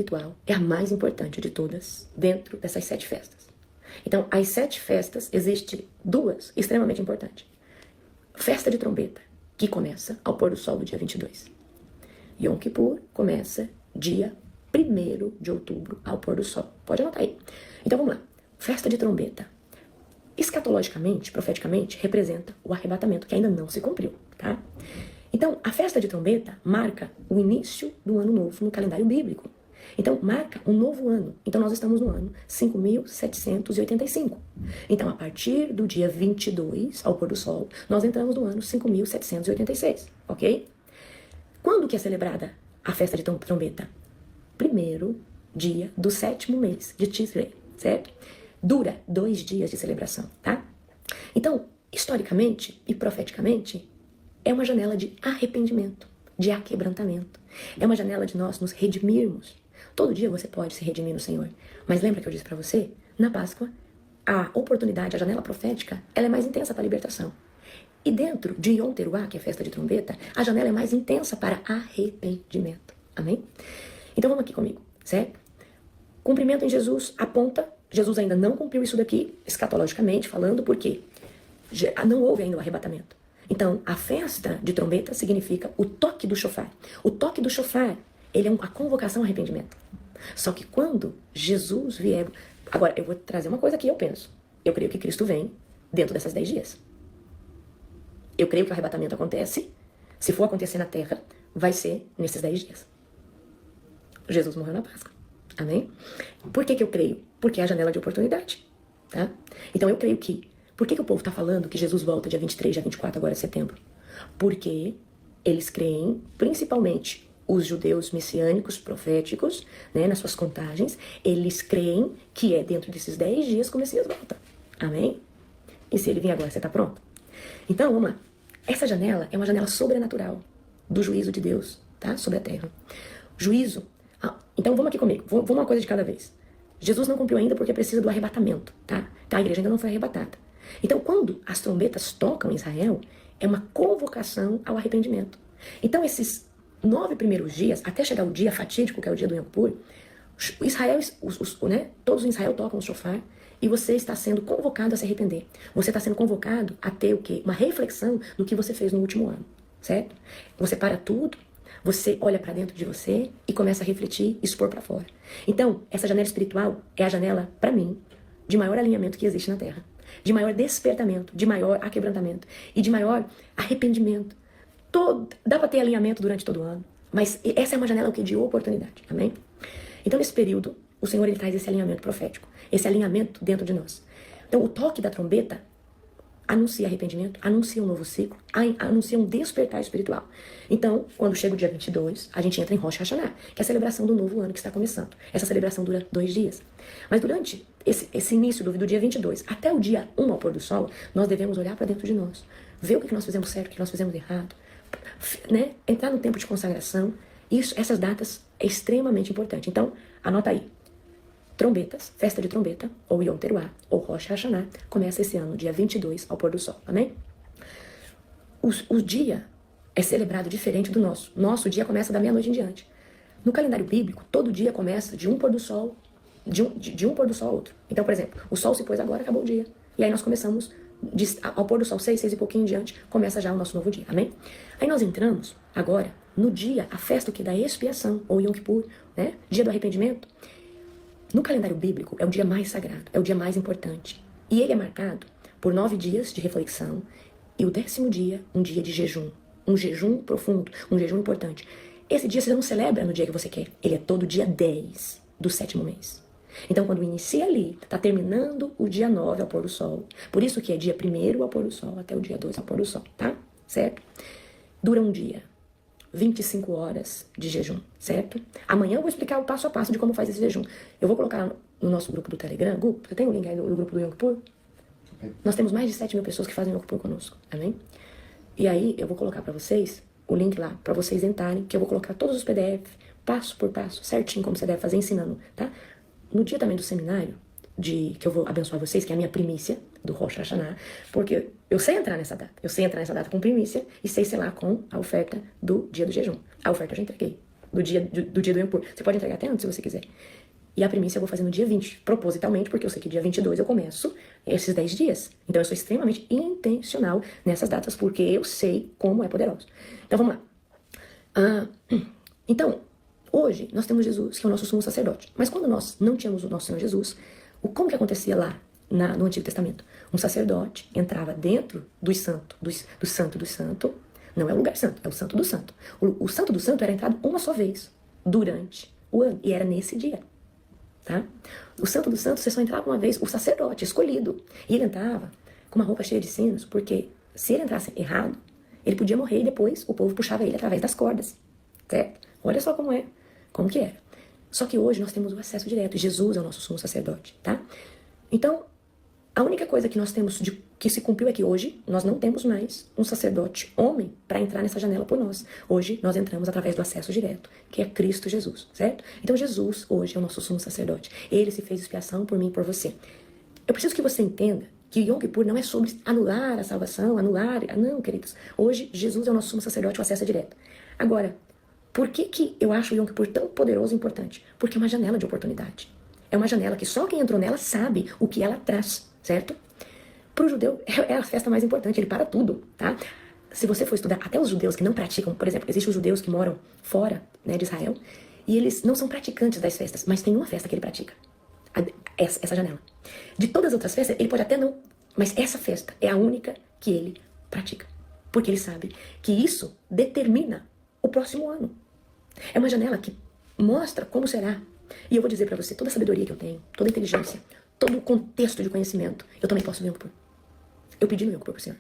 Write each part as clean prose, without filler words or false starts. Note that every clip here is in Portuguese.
espiritual é a mais importante de todas dentro dessas 7 festas. Então, as 7 festas, existem 2 extremamente importantes. Festa de trombeta, que começa ao pôr do sol do dia 22. Yom Kippur começa dia 1º de outubro ao pôr do sol. Pode anotar aí. Então vamos lá. Festa de trombeta. Escatologicamente, profeticamente, representa o arrebatamento, que ainda não se cumpriu, tá? Então, a festa de trombeta marca o início do ano novo no calendário bíblico. Então, marca um novo ano. Então, nós estamos no ano 5.785. Então, a partir do dia 22, ao pôr do sol, nós entramos no ano 5.786, ok? Quando que é celebrada a festa de trombeta? 1º dia do 7º mês de Tishrei, certo? Dura 2 dias de celebração, tá? Então, historicamente e profeticamente, é uma janela de arrependimento, de aquebrantamento. É uma janela de nós nos redimirmos. Todo dia você pode se redimir no Senhor. Mas lembra que eu disse para você? Na Páscoa, a oportunidade, a janela profética, ela é mais intensa para a libertação. E dentro de Yom Teruah, que é a festa de trombeta, a janela é mais intensa para arrependimento. Amém? Então vamos aqui comigo, certo? Cumprimento em Jesus aponta, Jesus ainda não cumpriu isso daqui, escatologicamente falando, porque não houve ainda o arrebatamento. Então, a festa de trombeta significa o toque do shofar. O toque do shofar, ele é a convocação ao arrependimento. Só que quando Jesus vier... Agora, eu vou trazer uma coisa que eu penso. Eu creio que Cristo vem dentro dessas 10 dias. Eu creio que o arrebatamento acontece. Se for acontecer na terra, vai ser nesses 10 dias. Jesus morreu na Páscoa. Amém? Por que eu creio? Porque é a janela de oportunidade. Tá? Então eu creio que... Por que o povo está falando que Jesus volta dia 23, dia 24, agora é setembro? Porque eles creem, principalmente os judeus messiânicos, proféticos, né, nas suas contagens, eles creem que é dentro desses 10 dias que o Messias volta. Amém? E se ele vir agora, você está pronto? Então, vamos lá. Essa janela é uma janela sobrenatural do juízo de Deus, tá? Sobre a terra. Juízo. Então, vamos aqui comigo. Vamos uma coisa de cada vez. Jesus não cumpriu ainda porque precisa do arrebatamento, tá? Então, a igreja ainda não foi arrebatada. Então, quando as trombetas tocam em Israel, é uma convocação ao arrependimento. Então, esses 9 primeiros dias, até chegar o dia fatídico, que é o dia do Yom Kippur, Israel, né, todos em Israel tocam o shofar, e você está sendo convocado a se arrepender. Você está sendo convocado a ter o quê? Uma reflexão do que você fez no último ano, certo? Você para tudo, você olha para dentro de você e começa a refletir e expor para fora. Então, essa janela espiritual é a janela, para mim, de maior alinhamento que existe na Terra. De maior despertamento, de maior aquebrantamento e de maior arrependimento. Dá para ter alinhamento durante todo o ano, mas essa é uma janela de oportunidade, amém? Então, nesse período, o Senhor ele traz esse alinhamento profético, esse alinhamento dentro de nós. Então, o toque da trombeta anuncia arrependimento, anuncia um novo ciclo, anuncia um despertar espiritual. Então, quando chega o dia 22, a gente entra em Rosh Hashanah, que é a celebração do novo ano que está começando. Essa celebração dura 2 dias. Mas durante esse início do dia 22 até o dia 1 ao pôr do sol, nós devemos olhar para dentro de nós, ver o que nós fizemos certo, o que nós fizemos errado, né? Entrar no tempo de consagração. Essas datas é extremamente importante. Então, anota aí. Trombetas, festa de trombeta, ou Yom Teruah, ou Rosh Hashanah, começa esse ano, dia 22, ao pôr do sol, amém? O dia é celebrado diferente do nosso. Nosso dia começa da meia-noite em diante. No calendário bíblico, todo dia começa de um pôr do sol, de um pôr do sol ao outro. Então, por exemplo, o sol se pôs agora, acabou o dia. E aí nós começamos, ao pôr do sol, 6 e pouquinho em diante, começa já o nosso novo dia, amém? Aí nós entramos, agora, no dia, a festa que da expiação, ou Yom Kippur, né? Dia do arrependimento. No calendário bíblico, é o dia mais sagrado, é o dia mais importante. E ele é marcado por 9 dias de reflexão e o 10º dia, um dia de jejum. Um jejum profundo, um jejum importante. Esse dia você não celebra no dia que você quer. Ele é todo dia 10 do 7º mês. Então, quando inicia ali, está terminando o dia 9 ao pôr do sol. Por isso que é dia 1º ao pôr do sol até o dia 2 ao pôr do sol, tá? Certo? Dura um dia. 25 horas de jejum, certo? Amanhã eu vou explicar o passo a passo de como faz esse jejum. Eu vou colocar no nosso grupo do Telegram. Você tem o link aí do grupo do Yom Kippur? Nós temos mais de 7 mil pessoas que fazem Yom Kippur conosco, amém? E aí eu vou colocar para vocês o link lá, para vocês entrarem, que eu vou colocar todos os PDF, passo por passo, certinho como você deve fazer, ensinando, tá? No dia também do seminário, que eu vou abençoar vocês, que é a minha primícia do Rosh Hashanah, porque eu sei entrar nessa data. Eu sei entrar nessa data com primícia e sei selar com a oferta do dia do jejum. A oferta eu já entreguei. do dia do Yom Kippur. Você pode entregar até antes, se você quiser. E a primícia eu vou fazer no dia 20, propositalmente, porque eu sei que dia 22 eu começo esses 10 dias. Então eu sou extremamente intencional nessas datas, porque eu sei como é poderoso. Então vamos lá. Então, hoje nós temos Jesus, que é o nosso sumo sacerdote. Mas quando nós não tínhamos o nosso Senhor Jesus, como que acontecia lá no Antigo Testamento? Um sacerdote entrava dentro do santo, do santo do santo. Não é o lugar santo, é o santo do santo. O santo do santo era entrado uma só vez durante o ano, e era nesse dia. Tá? O santo do santo, você só entrava uma vez, o sacerdote escolhido. E ele entrava com uma roupa cheia de sinos, porque se ele entrasse errado, ele podia morrer e depois o povo puxava ele através das cordas. Certo? Olha só como que era. Só que hoje nós temos o acesso direto. Jesus é o nosso sumo sacerdote, tá? Então, a única coisa que nós temos que se cumpriu é que hoje nós não temos mais um sacerdote homem para entrar nessa janela por nós. Hoje nós entramos através do acesso direto, que é Cristo Jesus, certo? Então Jesus hoje é o nosso sumo sacerdote. Ele se fez expiação por mim e por você. Eu preciso que você entenda que Yom Kippur não é sobre anular a salvação, Não, queridos. Hoje Jesus é o nosso sumo sacerdote, o acesso é direto. Agora, por que eu acho o Yom Kippur tão poderoso e importante? Porque é uma janela de oportunidade. É uma janela que só quem entrou nela sabe o que ela traz, certo? Para o judeu é a festa mais importante, ele para tudo, tá? Se você for estudar, até os judeus que não praticam, por exemplo, existem os judeus que moram fora, né, de Israel, e eles não são praticantes das festas, mas tem uma festa que ele pratica, essa janela. De todas as outras festas, ele pode até não, mas essa festa é a única que ele pratica, porque ele sabe que isso determina o próximo ano. É uma janela que mostra como será. E eu vou dizer pra você, toda a sabedoria que eu tenho, toda a inteligência, todo o contexto de conhecimento, eu também posso no Yom Kippur. Eu pedi no Yom Kippur pro Senhor.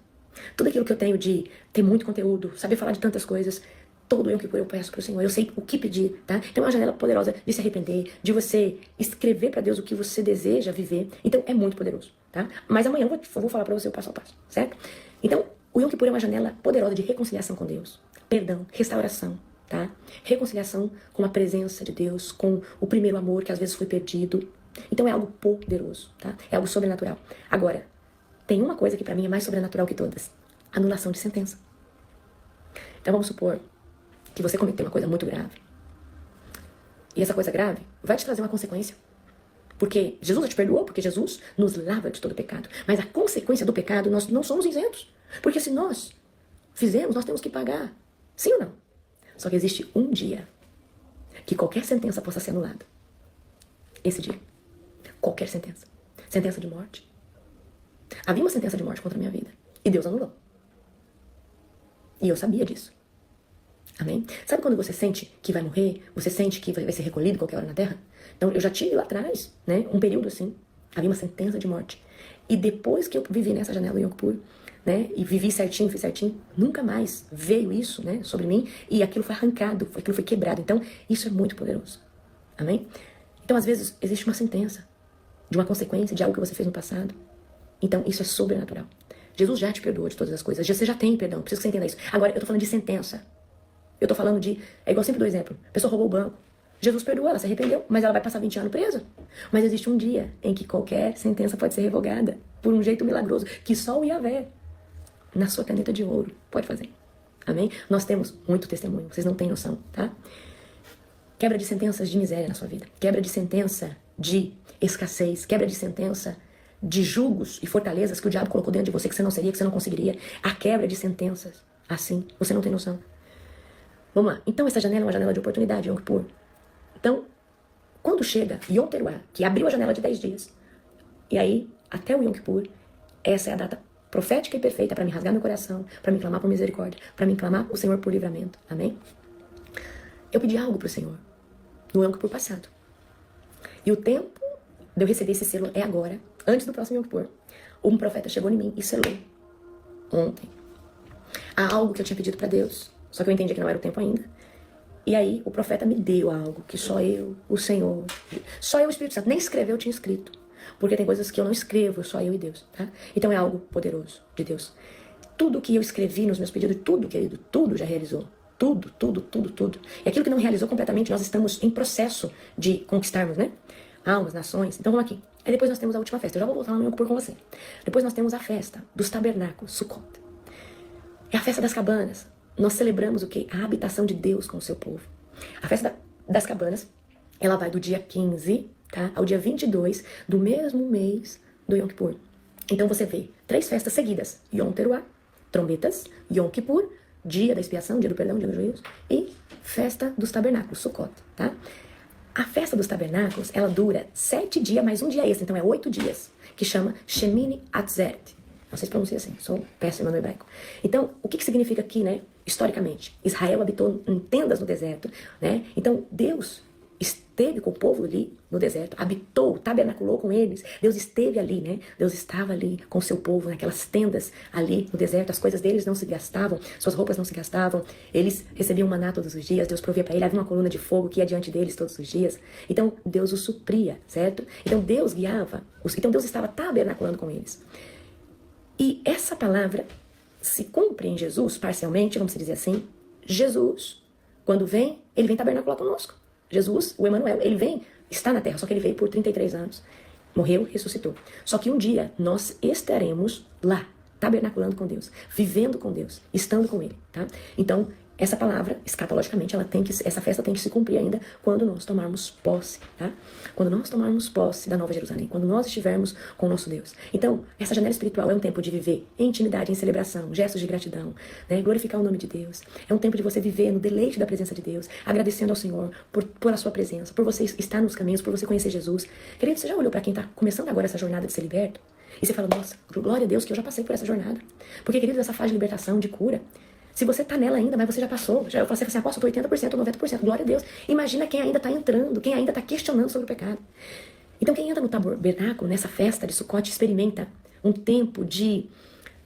Tudo aquilo que eu tenho de ter muito conteúdo, saber falar de tantas coisas, todo Yom Kippur eu peço pro Senhor. Eu sei o que pedir, tá? Então é uma janela poderosa de se arrepender, de você escrever pra Deus o que você deseja viver. Então é muito poderoso, tá? Mas amanhã eu vou falar pra você o passo a passo, certo? Então, o Yom Kippur é uma janela poderosa de reconciliação com Deus, perdão, restauração, tá? Reconciliação com a presença de Deus, com o primeiro amor que às vezes foi perdido. Então é algo poderoso, tá? É algo sobrenatural. Agora, tem uma coisa que pra mim é mais sobrenatural que todas: anulação de sentença. Então vamos supor que você cometeu uma coisa muito grave. E essa coisa grave vai te trazer uma consequência. Porque Jesus te perdoou, porque Jesus nos lava de todo pecado. Mas a consequência do pecado, nós não somos isentos. Porque se nós fizemos, nós temos que pagar. Sim ou não? Só que existe um dia que qualquer sentença possa ser anulada. Esse dia. Qualquer sentença. Sentença de morte. Havia uma sentença de morte contra a minha vida. E Deus anulou. E eu sabia disso. Amém? Sabe quando você sente que vai morrer? Você sente que vai ser recolhido qualquer hora na terra? Então eu já tive lá atrás, né, um período assim. Havia uma sentença de morte. E depois que eu vivi nessa janela do Yom Kippur, né, e vivi certinho, fiz certinho, nunca mais veio isso, né, sobre mim, e aquilo foi arrancado, aquilo foi quebrado. Então, isso é muito poderoso. Amém? Então, às vezes, existe uma sentença de uma consequência de algo que você fez no passado. Então, isso é sobrenatural. Jesus já te perdoou de todas as coisas. Você já tem perdão, preciso que você entenda isso. Agora, eu tô falando de sentença. Eu tô falando de... É igual sempre do exemplo. A pessoa roubou o banco. Jesus perdoou, ela se arrependeu, mas ela vai passar 20 anos presa. Mas existe um dia em que qualquer sentença pode ser revogada por um jeito milagroso, que só o Yahvé, na sua caneta de ouro, pode fazer. Amém? Nós temos muito testemunho, vocês não têm noção, tá? Quebra de sentenças de miséria na sua vida. Quebra de sentença de escassez. Quebra de sentença de julgos e fortalezas que o diabo colocou dentro de você, que você não seria, que você não conseguiria. A quebra de sentenças. Assim, você não tem noção. Vamos lá. Então essa janela é uma janela de oportunidade, Yom Kippur. Então, quando chega Yom Teruah, que abriu a janela de 10 dias, e aí, até o Yom Kippur, essa é a data profética e perfeita para me rasgar meu coração, para me clamar por misericórdia, para me clamar o Senhor por livramento. Amém? Eu pedi algo pro Senhor no Yom Kippur passado. E o tempo de eu receber esse selo é agora, antes do próximo Yom Kippur. Um profeta chegou em mim e selou ontem. Há algo que eu tinha pedido para Deus, só que eu entendi que não era o tempo ainda. E aí o profeta me deu algo que só eu, o Senhor, só eu, o Espírito Santo, nem escreveu, eu tinha escrito. Porque tem coisas que eu não escrevo, só eu e Deus, tá? Então é algo poderoso de Deus. Tudo que eu escrevi nos meus pedidos, tudo, querido, tudo já realizou. Tudo, tudo, tudo, tudo. E aquilo que não realizou completamente, nós estamos em processo de conquistarmos, né? Almas, nações. Então vamos aqui. Aí depois nós temos a última festa. Eu já vou voltar no Yom Kippur com você. Depois nós temos a festa dos tabernáculos, Sukkot. É a festa das cabanas. Nós celebramos o quê? A habitação de Deus com o seu povo. A festa das cabanas, ela vai do dia 15, tá, ao dia 22 do mesmo mês do Yom Kippur. Então você vê 3 festas seguidas: Yom Teruah, trombetas, Yom Kippur, dia da expiação, dia do perdão, dia dos juízos, e festa dos tabernáculos, Sukkot, tá? A festa dos tabernáculos, ela dura 7 dias mais um dia extra, então é 8 dias, que chama Shemini Atzeret. Não sei se pronuncia assim, sou péssima no hebraico. Então, o que significa aqui, né? Historicamente, Israel habitou em tendas no deserto, né? Então, Deus esteve com o povo ali no deserto, habitou, tabernaculou com eles. Deus esteve ali, né? Deus estava ali com o seu povo, naquelas tendas ali no deserto. As coisas deles não se gastavam, suas roupas não se gastavam. Eles recebiam maná todos os dias, Deus provia para ele, havia uma coluna de fogo que ia diante deles todos os dias. Então, Deus os supria, certo? Então, Deus guiava, então Deus estava tabernaculando com eles. E essa palavra se cumpre em Jesus, parcialmente, vamos dizer assim. Jesus, quando vem, ele vem tabernacular conosco. Jesus, o Emmanuel, ele vem, está na terra, só que ele veio por 33 anos. Morreu, ressuscitou. Só que um dia nós estaremos lá, tabernaculando com Deus, vivendo com Deus, estando com Ele, tá? Então, essa palavra, escatologicamente, essa festa tem que se cumprir ainda quando nós tomarmos posse, tá? Quando nós tomarmos posse da Nova Jerusalém, quando nós estivermos com o nosso Deus. Então, essa janela espiritual é um tempo de viver em intimidade, em celebração, gestos de gratidão, né? Glorificar o nome de Deus. É um tempo de você viver no deleite da presença de Deus, agradecendo ao Senhor por a sua presença, por você estar nos caminhos, por você conhecer Jesus. Querido, você já olhou para quem está começando agora essa jornada de ser liberto? E você fala, nossa, glória a Deus que eu já passei por essa jornada. Porque, querido, essa fase de libertação, de cura, se você está nela ainda, mas você já passou, eu falei assim, apóstolo, 80% ou 90%, glória a Deus. Imagina quem ainda está entrando, quem ainda está questionando sobre o pecado. Então quem entra no tabernáculo, nessa festa de Sukkot, experimenta um tempo de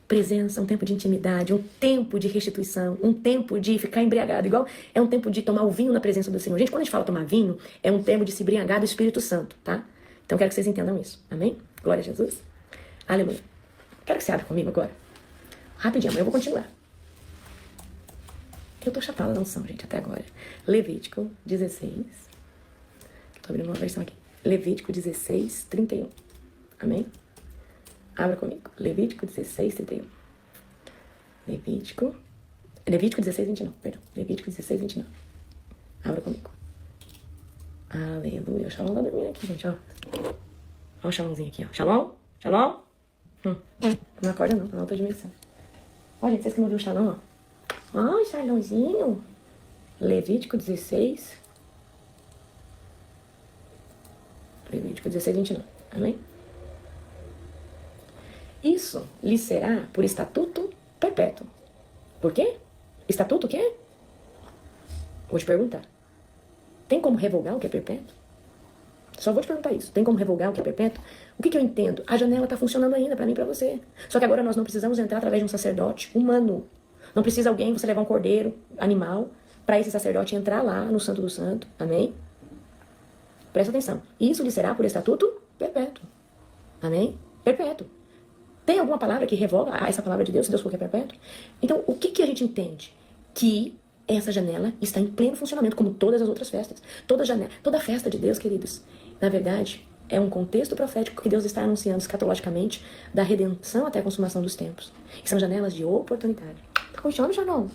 presença, um tempo de intimidade, um tempo de restituição, um tempo de ficar embriagado, igual é um tempo de tomar o vinho na presença do Senhor. Gente, quando a gente fala tomar vinho, é um tempo de se embriagar do Espírito Santo, tá? Então quero que vocês entendam isso, amém? Glória a Jesus. Aleluia. Quero que você abra comigo agora. Rapidinho, mas eu vou continuar. Eu tô chapada na unção, gente, até agora. Levítico 16. Tô abrindo uma versão aqui. Levítico 16, 31. Amém? Abra comigo. Levítico 16, 31. Levítico 16, 29, perdão. Levítico 16, 29. Abra comigo. Aleluia. O Shalom tá dormindo aqui, gente, ó. Ó o Shalomzinho aqui, ó. Shalom? Shalom? Não acorda não, tá na outra dimensão. Ó, gente, vocês que não viram o Shalom, ó. Ó, Shalomzinho. Levítico 16. Levítico 16, 29. Amém? Isso lhe será por estatuto perpétuo. Por quê? Estatuto o quê? Vou te perguntar. Tem como revogar o que é perpétuo? Só vou te perguntar isso. Tem como revogar o que é perpétuo? O que eu entendo? A janela está funcionando ainda para mim e para você. Só que agora nós não precisamos entrar através de um sacerdote humano. Não precisa alguém, você levar um cordeiro, animal, para esse sacerdote entrar lá no Santo do Santo. Amém? Presta atenção. Isso lhe será por estatuto perpétuo. Amém? Perpétuo. Tem alguma palavra que revoga essa palavra de Deus, se Deus for que é perpétuo? Então, o que a gente entende? Que essa janela está em pleno funcionamento, como todas as outras festas. Toda festa de Deus, queridos, na verdade, é um contexto profético que Deus está anunciando escatologicamente da redenção até a consumação dos tempos. E são janelas de oportunidade. Tá com sono, Shalom?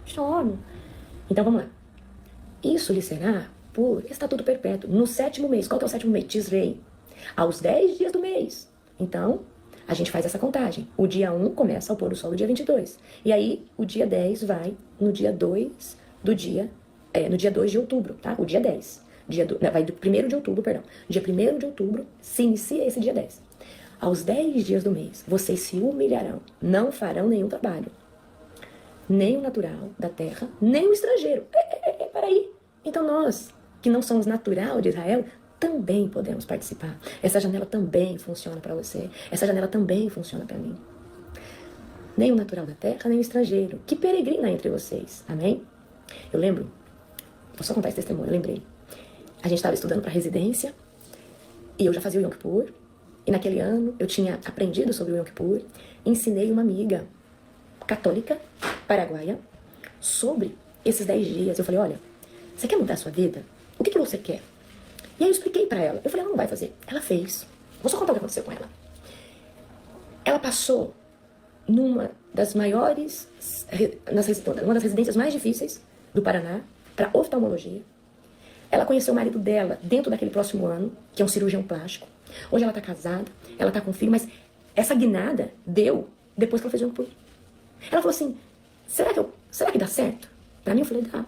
Sono. Então, vamos lá. Isso lhe será por estatuto perpétuo. No 7º mês. Qual que é o 7º mês? Tisrei. Aos 10 dias do mês. Então, a gente faz essa contagem. O dia 1 começa ao pôr do sol do dia 22. E aí, o dia 10 vai no dia 2 do dia... no dia 2 de outubro, tá? O dia 10. Vai do 1º de outubro, perdão. Dia 1º de outubro se inicia esse dia 10. Aos 10 dias do mês, vocês se humilharão. Não farão nenhum trabalho. Nem o natural da terra, nem o estrangeiro. Peraí. Então nós, que não somos natural de Israel, também podemos participar. Essa janela também funciona para você. Essa janela também funciona para mim. Nem o natural da terra, nem o estrangeiro, que peregrina entre vocês. Amém? Eu lembro, vou só contar esse testemunho, eu lembrei. A gente estava estudando para residência, e eu já fazia o Yom Kippur, e naquele ano eu tinha aprendido sobre o Yom Kippur, ensinei uma amiga católica, paraguaia, sobre esses 10 dias. Eu falei, olha, você quer mudar a sua vida? O que você quer? E aí eu expliquei pra ela. Eu falei, ela não vai fazer. Ela fez. Vou só contar o que aconteceu com ela. Ela passou numa das maiores, uma das residências mais difíceis do Paraná, para oftalmologia. Ela conheceu o marido dela dentro daquele próximo ano, que é um cirurgião plástico. Hoje ela tá casada, ela tá com filho, mas essa guinada deu depois que ela fez o Yom Kippur. Ela falou assim, será que dá certo? Pra mim eu falei, dá. Eu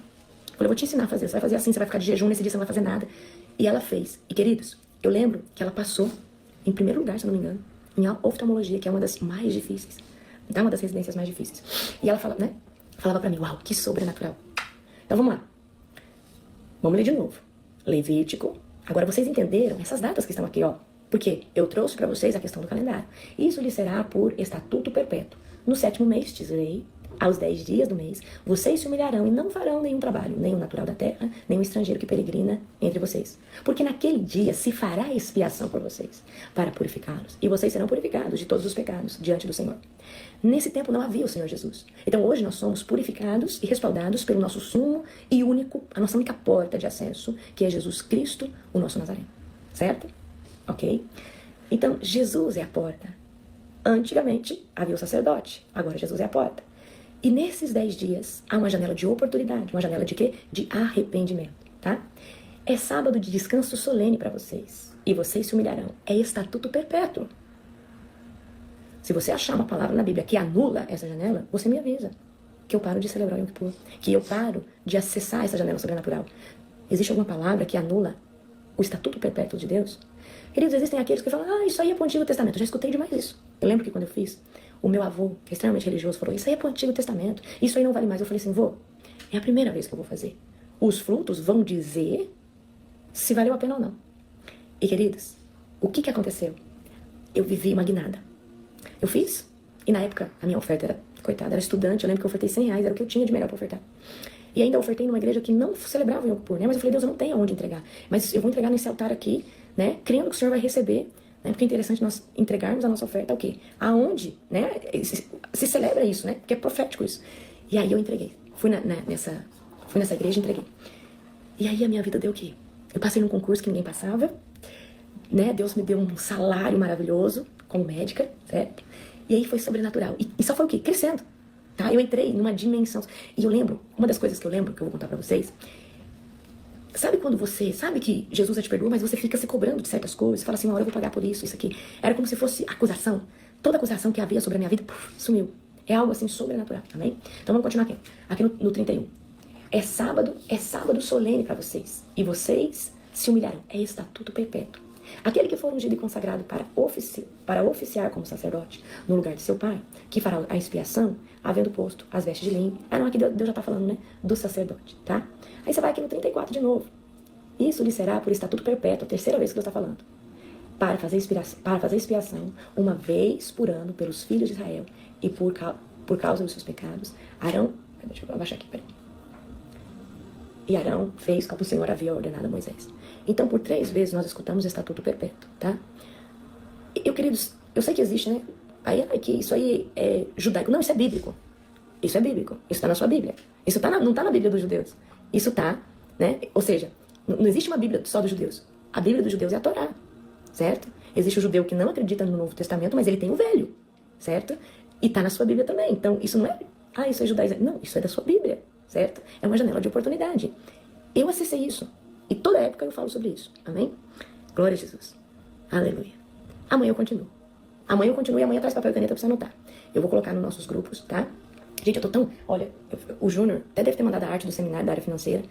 falei, vou te ensinar a fazer, você vai fazer assim, você vai ficar de jejum, nesse dia você não vai fazer nada. E ela fez. E queridos, eu lembro que ela passou em primeiro lugar, se eu não me engano, em oftalmologia, que é uma das mais difíceis. Tá? Uma das residências mais difíceis. E ela falava pra mim, uau, que sobrenatural. Então vamos lá. Vamos ler de novo. Levítico. Agora vocês entenderam essas datas que estão aqui, ó. Porque eu trouxe para vocês a questão do calendário. Isso lhe será por estatuto perpétuo. No 7º mês, diz lei, aos 10 dias do mês, vocês se humilharão e não farão nenhum trabalho, nem o natural da terra, nem o estrangeiro que peregrina entre vocês. Porque naquele dia se fará expiação por vocês, para purificá-los. E vocês serão purificados de todos os pecados diante do Senhor. Nesse tempo não havia o Senhor Jesus. Então hoje nós somos purificados e respaldados pelo nosso sumo e único, a nossa única porta de acesso, que é Jesus Cristo, o nosso Nazareno. Certo? Ok? Então Jesus é a porta. Antigamente havia o sacerdote, agora Jesus é a porta. E nesses 10 dias há uma janela de oportunidade, uma janela de quê? De arrependimento, tá? É sábado de descanso solene para vocês. E vocês se humilharão. É estatuto perpétuo. Se você achar uma palavra na Bíblia que anula essa janela, você me avisa. Que eu paro de celebrar o Yom Kippur. Que eu paro de acessar essa janela sobrenatural. Existe alguma palavra que anula o estatuto perpétuo de Deus? Queridos, existem aqueles que falam, isso aí é pro Antigo Testamento. Eu já escutei demais isso. Eu lembro que quando eu fiz, o meu avô, que é extremamente religioso, falou, isso aí é pro Antigo Testamento. Isso aí não vale mais. Eu falei assim, vô, é a primeira vez que eu vou fazer. Os frutos vão dizer se valeu a pena ou não. E queridos, o que aconteceu? Eu vivi uma guinada. Eu fiz, e na época a minha oferta era, coitada, era estudante, eu lembro que eu ofertei R$100, era o que eu tinha de melhor pra ofertar. E ainda ofertei numa igreja que não celebrava o Yom Kippur, né? Mas eu falei, Deus, eu não tenho aonde entregar. Mas eu vou entregar nesse altar aqui, né? Crendo que o Senhor vai receber, né? Porque é interessante nós entregarmos a nossa oferta, o quê? Aonde, né? Se celebra isso, né? Porque é profético isso. E aí eu entreguei. Fui nessa igreja e entreguei. E aí a minha vida deu o quê? Eu passei num concurso que ninguém passava, né? Deus me deu um salário maravilhoso como médica, certo? E aí foi sobrenatural. E só foi o quê? Crescendo. Tá? Eu entrei numa dimensão. E eu lembro, uma das coisas que eu lembro, que eu vou contar pra vocês, sabe quando você sabe que Jesus já te perdoou, mas você fica se cobrando de certas coisas, fala assim, uma hora eu vou pagar por isso, isso aqui. Era como se fosse acusação. Toda acusação que havia sobre a minha vida, sumiu. É algo assim sobrenatural, amém? Então vamos continuar aqui. Aqui no 31. É sábado solene pra vocês. E vocês se humilharão. É estatuto perpétuo. Aquele que for ungido e consagrado para oficiar como sacerdote no lugar de seu pai, que fará a expiação, havendo posto as vestes de linho. Não, aqui Deus já está falando, né? Do sacerdote, tá? Aí você vai aqui no 34 de novo. Isso lhe será por estatuto perpétuo, a terceira vez que Deus está falando. Para fazer expiação, uma vez por ano, pelos filhos de Israel, e por causa dos seus pecados, Arão... Deixa eu abaixar aqui, peraí. E Arão fez como o Senhor havia ordenado a Moisés. Então, por 3 vezes nós escutamos o estatuto perpétuo, tá? Eu, queridos, eu sei que existe, né? Que isso aí é judaico. Não, isso é bíblico. Isso é bíblico. Isso está na sua Bíblia. Isso não está na Bíblia dos judeus. Isso está, né? Ou seja, não existe uma Bíblia só dos judeus. A Bíblia dos judeus é a Torá, certo? Existe o judeu que não acredita no Novo Testamento, mas ele tem o Velho, certo? E está na sua Bíblia também. Então, isso não é... isso é judaísmo. Não, isso é da sua Bíblia, certo? É uma janela de oportunidade. Eu acessei isso. E toda época eu falo sobre isso. Amém? Glória a Jesus. Aleluia. Amanhã eu continuo. E amanhã traz papel e caneta pra você anotar. Eu vou colocar nos nossos grupos, tá? Gente, eu tô tão... Olha, o Júnior até deve ter mandado a arte do seminário da área financeira,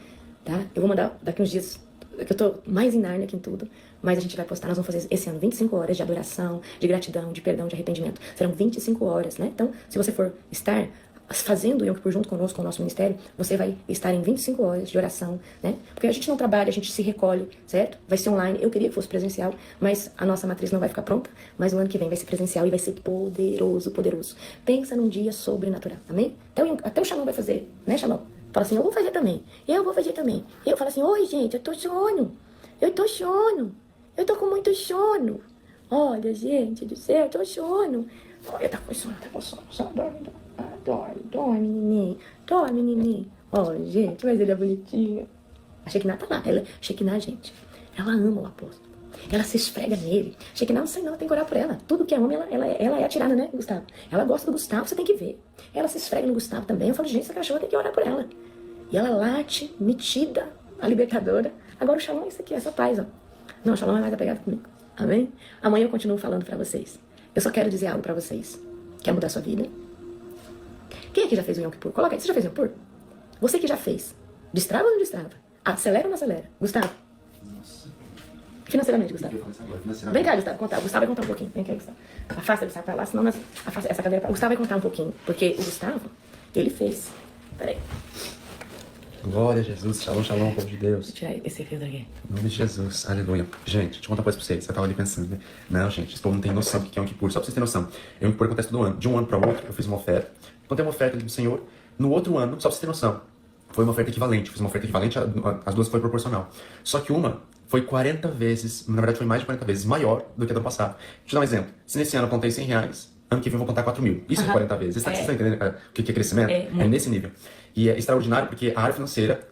tá? Eu vou mandar daqui uns dias, que eu tô mais em Nárnia que em tudo, mas a gente vai postar, nós vamos fazer esse ano 25 horas de adoração, de gratidão, de perdão, de arrependimento. Serão 25 horas, né? Então, se você for estar fazendo o Yom Kippur junto conosco, com o nosso ministério, você vai estar em 25 horas de oração, né? Porque a gente não trabalha, a gente se recolhe, certo? Vai ser online, eu queria que fosse presencial, mas a nossa matriz não vai ficar pronta, mas o ano que vem vai ser presencial e vai ser poderoso, poderoso. Pensa num dia sobrenatural, amém? Até o Shalom vai fazer, né, Shalom? Fala assim, eu vou fazer também. Eu falo assim, oi, gente, eu tô com muito sono. Olha, gente do céu, eu tô sono. Olha, tá com sono, só dorme, neném. Olha, gente, mas ele é bonitinho. A Shekinah tá lá, Shekinah, gente, ela ama o apóstolo. Ela se esfrega nele. Shekinah não sei não, tem que orar por ela. Tudo que é homem, ela é atirada, né, Gustavo? Ela gosta do Gustavo, você tem que ver. Ela se esfrega no Gustavo também. Eu falo, gente, essa cachorra tem que orar por ela. E ela late, metida, a libertadora. Agora o Shalom é isso aqui, essa paz, ó. Não, o Shalom é mais apegado comigo. Amém? Amanhã eu continuo falando pra vocês. Eu só quero dizer algo pra vocês. Quer mudar sua vida? Quem aqui já fez o Yom Kippur? Coloca aí. Você já fez o Yom Kippur? Você que já fez. Destrava ou não destrava? Acelera ou não acelera? Gustavo? Financeiramente, Gustavo. Vem cá, Gustavo, contar. O Gustavo vai contar um pouquinho. Vem cá, Gustavo. Afasta o Gustavo pra lá, senão nós... afasta essa cadeira pra... O Gustavo vai contar um pouquinho. Porque o Gustavo, ele fez. Peraí. Glória a Jesus, shalom, shalom, povo de Deus. Deixa eu tirar esse fio daqui. Em nome de Jesus, aleluia. Gente, deixa eu contar uma coisa pra vocês. Eu tava ali pensando, né? Não, gente, esse povo não tem noção do que é Yom Kippur. Só pra vocês terem noção. Yom Kippur acontece todo ano. De um ano pra outro, eu fiz uma oferta. Contei uma oferta ali do Senhor. No outro ano, só pra vocês terem noção, foi uma oferta equivalente. Eu fiz uma oferta equivalente, as duas foi proporcional. Só que uma foi 40 vezes, na verdade foi mais de 40 vezes maior do que a do ano passado. Deixa eu dar um exemplo. Se nesse ano eu contei R$100, ano que vem eu vou contar 4.000. Isso é 40 vezes. Vocês estão entendendo o que é crescimento? É nesse nível. E é extraordinário porque a área financeira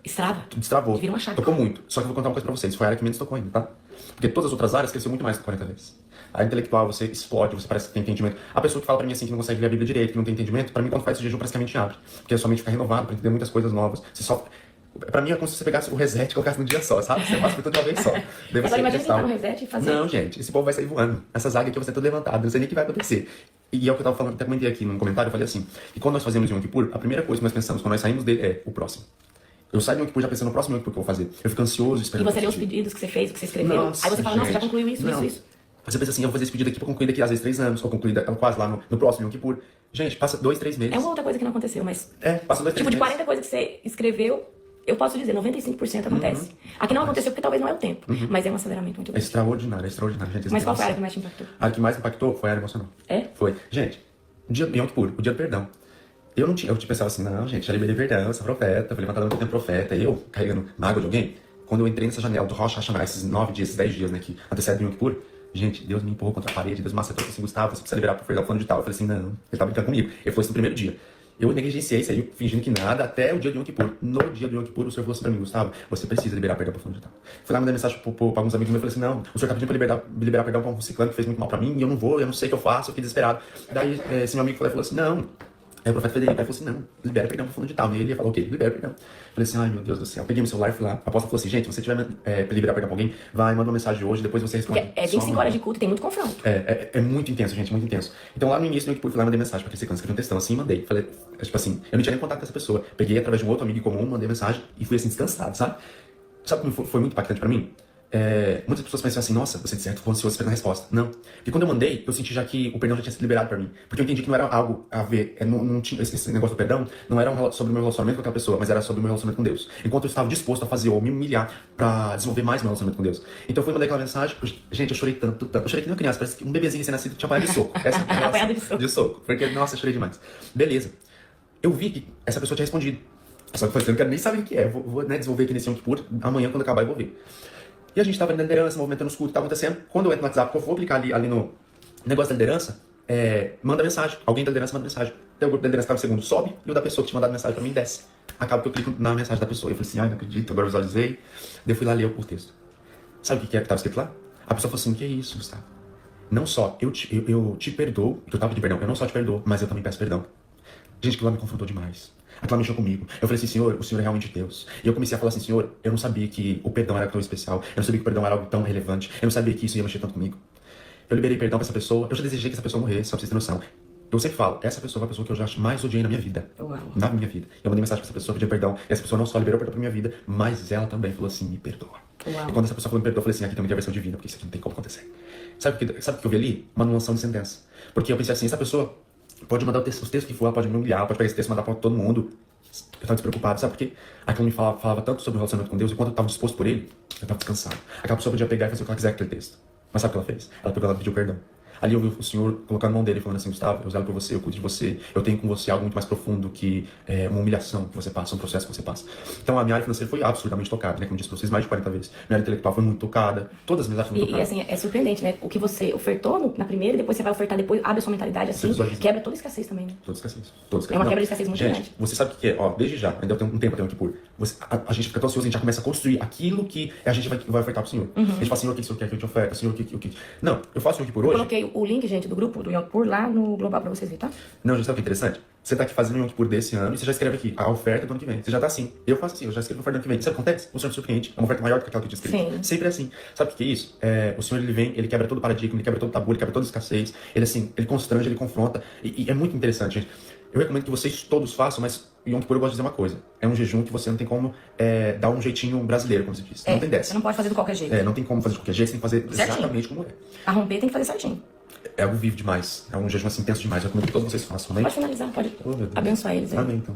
destravou. Vira uma chave. Tocou muito. Só que eu vou contar uma coisa pra vocês. Foi a área que menos tocou ainda, tá? Porque todas as outras áreas cresceu muito mais que 40 vezes. A intelectual, você explode, você parece que tem entendimento. A pessoa que fala pra mim assim, que não consegue ler a Bíblia direito, que não tem entendimento, pra mim quando faz esse jejum parece que a mente abre. Porque a sua mente fica renovada pra entender muitas coisas novas. Você só... Pra mim é como se você pegasse o reset e colocasse no dia só, sabe? Você passa por tudo de uma vez só. Agora imagina quem tá no reset e fazer... Não, gente, esse povo vai sair voando. Essas águias aqui vão ser tudo levantadas, não sei nem o que vai acontecer. E é o que eu tava falando, até comentei aqui no comentário, eu falei assim, e quando nós fazemos Yom Kippur, a primeira coisa que nós pensamos quando nós saímos dele é o próximo. Eu saio do Yom Kippur já pensando no próximo Yom Kippur que eu vou fazer. Eu fico ansioso, esperando. E você lê os pedidos que você fez, que você escreveu. Nossa, aí você fala, gente, nossa, já concluiu isso. Você pensa assim, eu vou fazer esse pedido aqui pra concluir daqui às vezes 3 anos, ou concluir quase lá no próximo Yom Kippur. Gente, passa 2, 3 meses. É uma outra coisa que não aconteceu, mas... passa 2, 3 meses. Tipo, de 40 coisas que você escreveu, eu posso dizer, 95% acontece. Aqui não aconteceu porque talvez não é o tempo, mas é um aceleramento muito É grande. extraordinário, gente. Mas qual foi a área que mais te impactou? A área que mais impactou foi a área emocional. É? Foi. Gente, o dia Yom Kippur, o dia do perdão. Eu pensava assim, não, gente, já liberei perdão, eu sou profeta, fui levantado muito tempo profeta, eu carregando mágoa de alguém. Quando eu entrei nessa janela do Rosh Hashanah, esses 9 dias, esses 10 dias, né, que antecedem o Yom Kippur, gente, Deus me empurrou contra a parede, Deus me macetou assim, Gustavo, você precisa liberar por perdão fulano de tal. Eu falei assim, não, ele tá brincando comigo. Ele falou isso no primeiro dia. Eu negligenciei isso aí, fingindo que nada, até o dia do Yom Kippur. No dia do Yom Kippur, o Senhor falou assim pra mim, Gustavo, você precisa liberar perdão pro fulano de tal. Fui lá mandar mensagem pra alguns amigos meus, eu falei assim, não, o Senhor tá pedindo pra liberar perdão pra um ciclano que fez muito mal pra mim, e eu não vou, eu não sei o que eu faço, eu fiquei desesperado. Daí, esse meu amigo falou assim, não. Aí o profeta Federico falou assim, não, libera perdão pro fulano de tal. E ele falou, ok, libera perdão. Falei assim, ai meu Deus do céu. Peguei meu celular e fui lá. A apóstola falou assim, gente, se você tiver liberar perdão pra alguém, vai, manda uma mensagem hoje, depois você responde. Porque é 25 horas de culto, tem muito confronto. É muito intenso, gente, muito intenso. Então lá no início, eu fui lá e mandei mensagem pra aquele ciclano, escrevi um textão assim e mandei. Falei, tipo assim, eu não tinha nem contato com essa pessoa. Peguei através de um outro amigo em comum, mandei mensagem e fui assim, descansado, sabe? Sabe como foi muito impactante pra mim? Muitas pessoas pensam assim, nossa, você de certo ficou ansioso esperando a resposta. Não. Porque quando eu mandei, eu senti já que o perdão já tinha sido liberado pra mim. Porque eu entendi que não era algo a ver, não tinha, esse negócio do perdão não era sobre o meu relacionamento com aquela pessoa, mas era sobre o meu relacionamento com Deus. Enquanto eu estava disposto a fazer ou me humilhar pra desenvolver mais meu relacionamento com Deus. Então eu fui mandar aquela mensagem, gente, eu chorei tanto. Eu chorei que nem uma criança, parece que um bebezinho recém-nascido tinha apanhado de soco. Apanhado de soco. De soco. Porque, nossa, eu chorei demais. Beleza. Eu vi que essa pessoa tinha respondido. Só que eu não quero nem saber o que é. Vou desenvolver aqui nesse Yom Kippur, amanhã quando acabar eu vou ver. E a gente tava na liderança, movimentando os cultos, tá acontecendo. Quando eu entro no WhatsApp, que eu vou clicar ali no negócio da liderança, manda mensagem. Alguém da liderança manda mensagem. Então, o grupo da liderança tava em segundo, sobe, e o da pessoa que tinha mandado mensagem pra mim desce. Acaba que eu clico na mensagem da pessoa. Eu falei assim, ai, não acredito, agora eu visualizei. Daí eu fui lá ler o texto. Sabe o que tava escrito lá? A pessoa falou assim, que é isso, Gustavo? Não só eu te perdoo, que eu tava de perdão, eu não só te perdoo, mas eu também peço perdão. Gente, aquilo lá me confrontou demais. Aquilo mexeu comigo. Eu falei assim, Senhor, o Senhor é realmente Deus. E eu comecei a falar assim, Senhor, eu não sabia que o perdão era tão especial. Eu não sabia que o perdão era algo tão relevante. Eu não sabia que isso ia mexer tanto comigo. Eu liberei perdão pra essa pessoa. Eu já desejei que essa pessoa morresse, só pra vocês terem noção. Eu sempre falo, essa pessoa foi a pessoa que eu já mais odiei na minha vida. Uau. Na minha vida. Eu mandei mensagem pra essa pessoa, pedi perdão. E essa pessoa não só liberou perdão pra minha vida, mas ela também falou assim, me perdoa. Uau. E quando essa pessoa falou me perdoa, eu falei assim, aqui tem uma intervenção divina, porque isso aqui não tem como acontecer. Sabe o que eu vi ali? Uma anulação de sentença. Porque eu pensei assim, essa pessoa pode mandar os textos que for, ela pode me humilhar, pode pegar esse texto e mandar pra todo mundo. Eu estava despreocupado, sabe por quê? Aquilo me falava tanto sobre o relacionamento com Deus, e quando eu estava disposto por ele, eu estava descansado. Aquela pessoa podia pegar e fazer o que ela quiser com aquele texto. Mas sabe o que ela fez? Ela pegou e pediu perdão. Ali eu vi o Senhor colocando a mão dele, falando assim, Gustavo, eu zelo por você, eu cuido de você, eu tenho com você algo muito mais profundo que uma humilhação que você passa, um processo que você passa. Então a minha área financeira foi absurdamente tocada, né? Como eu disse pra vocês, mais de 40 vezes. Minha área intelectual foi muito tocada, todas as minhas áreas foram tocadas. E assim, é surpreendente, né? O que você ofertou na primeira, e depois você vai ofertar depois, abre a sua mentalidade assim, quebra toda a escassez também, né? Toda escassez. É uma quebra de escassez muito grande. Você sabe o que é? Ó, desde já, ainda tem um tempo até o Kippur. A gente fica tão ansioso, a gente já começa a construir aquilo que a gente vai ofertar pro Senhor. A gente fala, Senhor, o que o Senhor quer que eu te oferta? Senhor, o que... Não, eu faço o Kippur hoje. Eu coloquei deixei o link, gente, do grupo do Yom Kippur lá no Global pra vocês verem, tá? Não, gente, sabe o que é interessante? Você tá aqui fazendo um Yom Kippur desse ano e você já escreve aqui a oferta do ano que vem. Você já tá assim. Eu faço assim, eu já escrevo a oferta do ano que vem. Sabe o que acontece? O Senhor me surpreende. É uma oferta maior do que aquela que eu tinha escrito. Sim. Sempre é assim. Sabe o que é isso? O Senhor, ele vem, ele quebra todo o paradigma, ele quebra todo o tabu, ele quebra toda a escassez. Ele, assim, ele constrange, ele confronta. E é muito interessante, gente. Eu recomendo que vocês todos façam, mas Yom Kippur eu gosto de dizer uma coisa. É um jejum que você não tem como dar um jeitinho brasileiro, como se diz. Não tem dessa. Você não pode fazer de qualquer jeito. Não tem como fazer de qualquer jeito, você tem que fazer Certinho. exatamente como é. A romper tem que fazer certinho. É algo vivo demais. É um jejum assim intenso demais. Eu recomendo que todos vocês façam, amém? Pode finalizar, pode Oh, meu Deus. abençoar eles aí. Amém, então.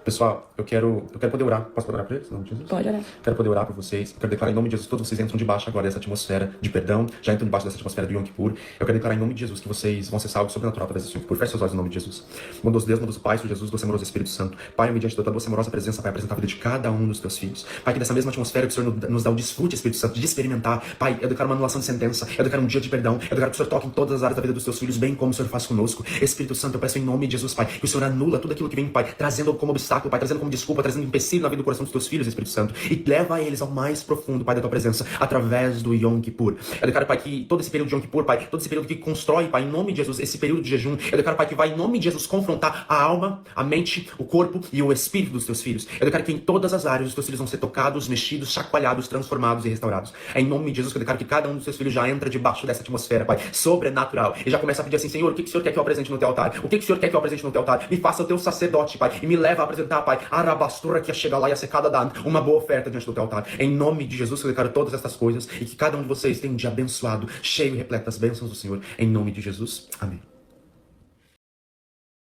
Pessoal, eu quero poder orar. Posso poder orar por eles? Em nome de Jesus? Pode orar. Quero poder orar por vocês. Eu quero declarar em nome de Jesus, todos vocês entram debaixo agora dessa atmosfera de perdão, já entram debaixo dessa atmosfera do Yom Kippur. Eu quero declarar em nome de Jesus que vocês vão ser salvos sobrenatural através desse Yom Kippur. Feche seus olhos em nome de Jesus. Bondoso Deus, bondoso Pai, Senhor Jesus, doce amoroso Espírito Santo. Pai, mediante da tua doce amorosa presença, Pai, apresentar a vida de cada um dos teus filhos. Pai, que dessa mesma atmosfera que o Senhor nos dá o desfrute, Espírito Santo, de experimentar. Pai, eu declaro uma anulação de sentença, eu declaro um dia de perdão, eu declaro que o Senhor toque em todas as áreas da vida dos teus filhos, bem como o Senhor faz conosco. Espírito Santo, eu peço em nome de Jesus, Pai, que o Senhor anula tudo aquilo que vem, Pai, trazendo como obstáculo, Pai, trazendo como desculpa, trazendo empecilho na vida do coração dos teus filhos, Espírito Santo, e leva eles ao mais profundo, Pai, da tua presença, através do Yom Kippur. Eu declaro, Pai, que todo esse período de Yom Kippur, Pai, todo esse período que constrói, Pai, em nome de Jesus, esse período de jejum, eu declaro, Pai, que vai em nome de Jesus confrontar a alma, a mente, o corpo e o espírito dos teus filhos. Eu declaro que em todas as áreas os teus filhos vão ser tocados, mexidos, chacoalhados, transformados e restaurados. É em nome de Jesus que eu declaro que cada um dos teus filhos já entra debaixo dessa atmosfera, Pai, sobrenatural, e já começa a pedir assim: Senhor, o que o Senhor quer que eu apresente no teu altar? O que o Senhor quer que eu apresente no teu altar? Me faça o teu sacerdote, Pai, e me leva a apresentar, Pai, a arabastura que chega lá e a secada da uma boa oferta diante do teu altar. Em nome de Jesus eu declaro todas essas coisas e que cada um de vocês tenha um dia abençoado, cheio e repleto das bênçãos do Senhor. Em nome de Jesus. Amém.